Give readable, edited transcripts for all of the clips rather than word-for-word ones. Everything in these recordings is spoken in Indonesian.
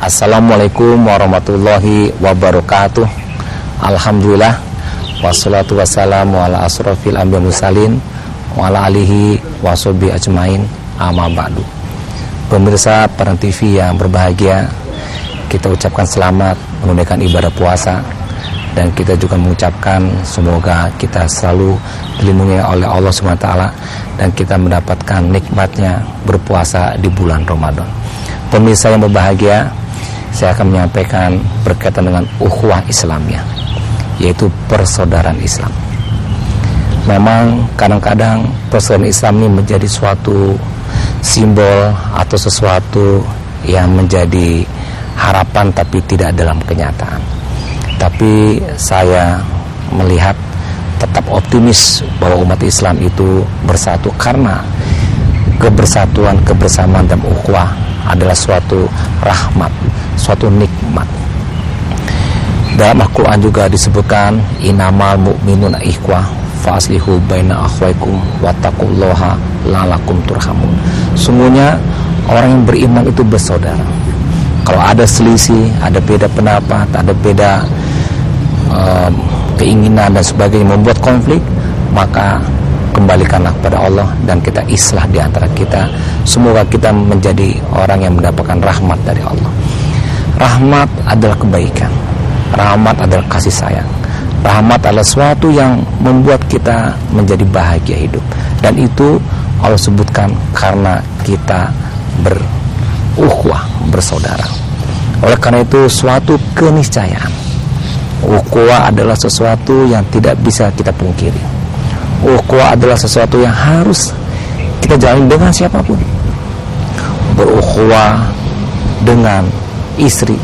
Assalamualaikum warahmatullahi wabarakatuh. Alhamdulillah, wassalatu wassalamu ala asrofil anbiya mursalin wa ala alihi washabihi ajmain, amma ba'du. Pemirsa Parang TV yang berbahagia, kita ucapkan selamat menunaikan ibadah puasa, dan kita juga mengucapkan semoga kita selalu dilindungi oleh Allah SWT dan kita mendapatkan nikmatnya berpuasa di bulan Ramadan. Pemirsa yang berbahagia, saya akan menyampaikan berkaitan dengan ukhuwah Islamiyah, yaitu persaudaraan Islam. Memang kadang-kadang persaudaraan Islam ini menjadi suatu simbol atau sesuatu yang menjadi harapan tapi tidak dalam kenyataan. Tapi saya melihat tetap optimis bahwa umat Islam itu bersatu karena kebersatuan, kebersamaan dan ukhuwah adalah suatu rahmat, suatu nikmat. Dalam Al-Quran juga disebutkan innamal mu'minuna ikhwah fa'aslihu baina akhwaikum wattaqullaha la'allakum turhamun. Sungguhnya orang yang beriman itu bersaudara. Kalau ada selisih, ada beda pendapat, ada beda keinginan dan sebagainya membuat konflik, maka kembalikanlah kepada Allah dan kita islah di antara kita. Semoga kita menjadi orang yang mendapatkan rahmat dari Allah. Rahmat adalah kebaikan, rahmat adalah kasih sayang, rahmat adalah sesuatu yang membuat kita menjadi bahagia hidup. Dan itu Allah sebutkan karena kita berukhuwah, bersaudara. Oleh karena itu suatu keniscayaan, ukhuwah adalah sesuatu yang tidak bisa kita pungkiri. Ukhuwah adalah sesuatu yang harus kita jalani dengan siapapun. Berukhuwah dengan istri,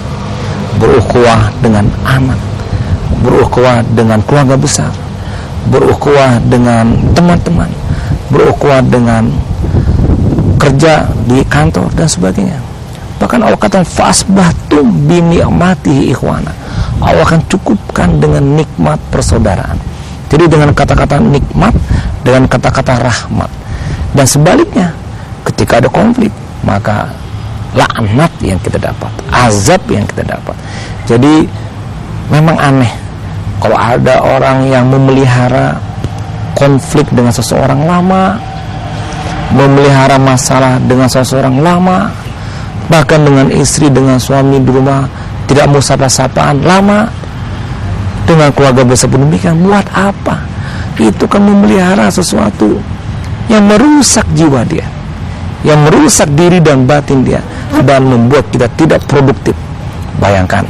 berukhuwah dengan anak, berukhuwah dengan keluarga besar, berukhuwah dengan teman-teman, berukhuwah dengan kerja di kantor dan sebagainya. Bahkan Allah kata fasbahtum bi ni'matihi ikhwana. Allah akan cukupkan dengan nikmat persaudaraan. Jadi dengan kata-kata nikmat, dengan kata-kata rahmat. Dan sebaliknya, ketika ada konflik, maka laknat yang kita dapat, azab yang kita dapat. Jadi memang aneh kalau ada orang yang memelihara konflik dengan seseorang lama, memelihara masalah dengan seseorang lama, bahkan dengan istri, dengan suami di rumah tidak mau sapa-sapaan lama, dengan keluarga besar pun demikian. Buat apa? Itu kan memelihara sesuatu yang merusak jiwa dia, yang merusak diri dan batin dia, dan membuat kita tidak produktif. Bayangkan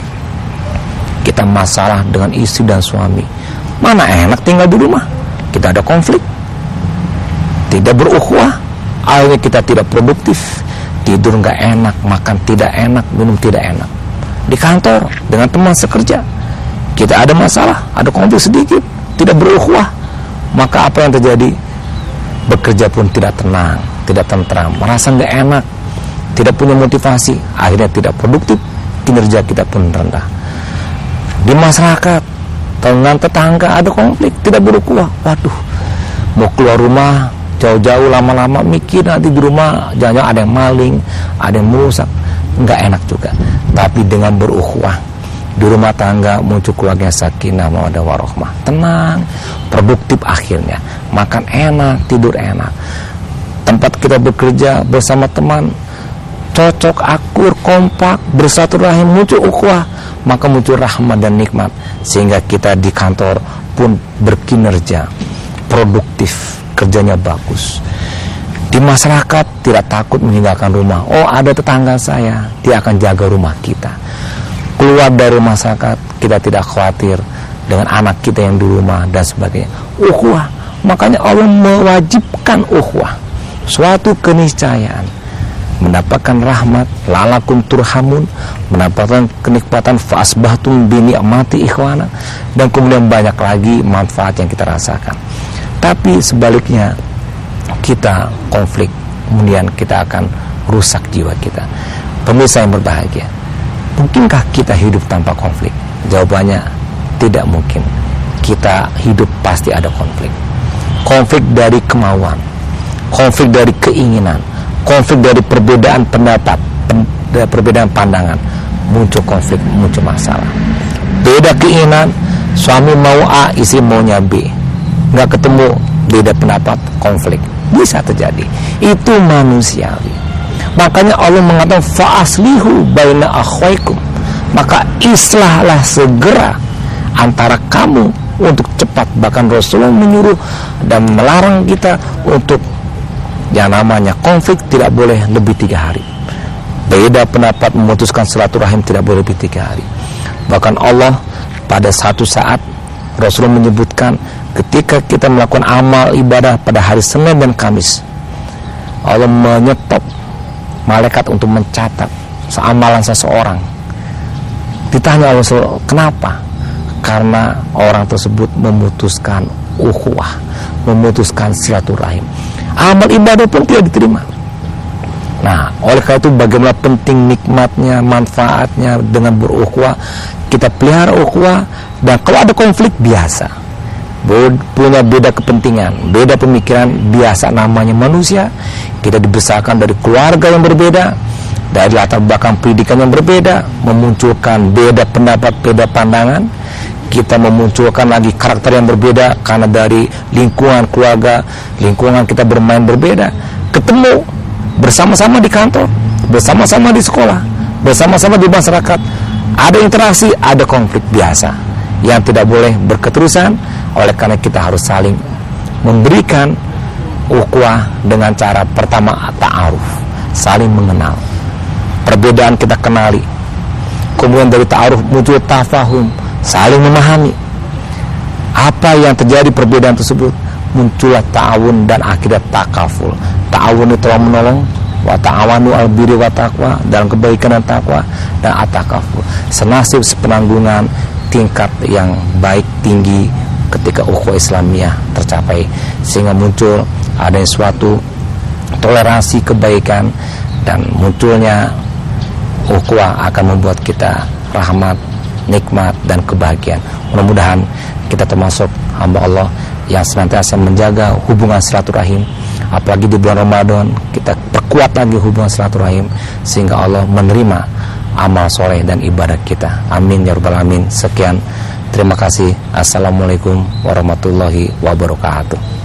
kita masalah dengan istri dan suami, mana enak tinggal di rumah, kita ada konflik, tidak berukhuwah, akhirnya kita tidak produktif, tidur nggak enak, makan tidak enak, minum tidak enak. Di kantor dengan teman sekerja kita ada masalah, ada konflik sedikit, tidak berukhuwah, maka apa yang terjadi? Bekerja pun tidak tenang, tidak tentram, merasa nggak enak, tidak punya motivasi, akhirnya tidak produktif, kinerja kita pun rendah. Di masyarakat dengan tetangga ada konflik, tidak berukhuwah, waduh, mau keluar rumah jauh-jauh lama-lama mikir nanti di rumah jangan-jangan ada yang maling, ada yang merusak, nggak enak juga. Tapi dengan berukhuwah di rumah tangga muncul keluarga sakinah mawaddah warahmah, tenang, produktif, akhirnya makan enak, tidur enak. Tempat kita bekerja bersama teman cocok, akur, kompak, bersatu rahim, muncul ukhuwah, maka muncul rahmat dan nikmat, sehingga kita di kantor pun berkinerja produktif, kerjanya bagus. Di masyarakat tidak takut meninggalkan rumah. Oh, ada tetangga saya, dia akan jaga rumah kita. Keluar dari masyarakat, kita tidak khawatir dengan anak kita yang di rumah dan sebagainya. Ukhuwah, makanya Allah mewajibkan ukhuwah, suatu keniscayaan, mendapatkan rahmat, la'allakum turhamun, mendapatkan kenikmatan fa'asbahtum bi ni'mati ikhwana, dan kemudian banyak lagi manfaat yang kita rasakan. Tapi sebaliknya, kita konflik, kemudian kita akan rusak jiwa kita. Pemirsa yang berbahagia, mungkinkah kita hidup tanpa konflik? Jawabannya tidak mungkin. Kita hidup pasti ada konflik. Konflik dari kemauan, konflik dari keinginan, konflik dari perbedaan pendapat, perbedaan pandangan, muncul konflik, muncul masalah. Beda keinginan, suami mau A, istri maunya B, nggak ketemu, beda pendapat, konflik bisa terjadi. Itu manusiawi. Makanya Allah mengatakan fa'aslihu baina akhwaikum, maka islahlah segera antara kamu untuk cepat. Bahkan Rasulullah menyuruh dan melarang kita untuk yang namanya konflik tidak boleh lebih 3 hari. Beda pendapat, memutuskan silaturahim tidak boleh lebih 3 hari. Bahkan Allah pada satu saat Rasulullah menyebutkan ketika kita melakukan amal ibadah pada hari Senin dan Kamis, Allah menyetop malaikat untuk mencatat amalan seseorang. Ditanya Allah, kenapa? Karena orang tersebut memutuskan ukhuwah, memutuskan silaturahim. Amal ibadah pun tidak diterima. Nah, oleh karena itu bagaimana penting nikmatnya, manfaatnya dengan berukhuwah. Kita pelihara ukhuwah, dan kalau ada konflik biasa, punya beda kepentingan, beda pemikiran, biasa, namanya manusia. Kita dibesarkan dari keluarga yang berbeda, dari latar belakang pendidikan yang berbeda, memunculkan beda pendapat, beda pandangan. Kita memunculkan lagi karakter yang berbeda karena dari lingkungan keluarga, lingkungan kita bermain berbeda. Ketemu bersama-sama di kantor, bersama-sama di sekolah, bersama-sama di masyarakat, ada interaksi, ada konflik biasa yang tidak boleh berketerusan. Oleh karena kita harus saling memberikan ukhuwah dengan cara pertama ta'aruf, saling mengenal, perbedaan kita kenali, kemudian dari ta'aruf muncul tafahum, saling memahami apa yang terjadi perbedaan tersebut, muncullah ta'awun dan akhirnya takaful. Ta'awun itu menolong, wa ta'awanu al-birri wa taqwa, dalam kebaikan dan takwa, dan at-takaful, senasib sepenanggungan, tingkat yang baik tinggi ketika ukhuwah Islamiyah tercapai, sehingga muncul adanya suatu toleransi kebaikan, dan munculnya ukhuwah akan membuat kita rahmat, nikmat, dan kebahagiaan. Mudah-mudahan kita termasuk hamba Allah yang senantiasa menjaga hubungan silaturahim, apalagi di bulan Ramadan kita perkuat lagi hubungan silaturahim sehingga Allah menerima amal soleh dan ibadah kita. Amin ya rabbal alamin. Sekian, terima kasih. Assalamualaikum warahmatullahi wabarakatuh.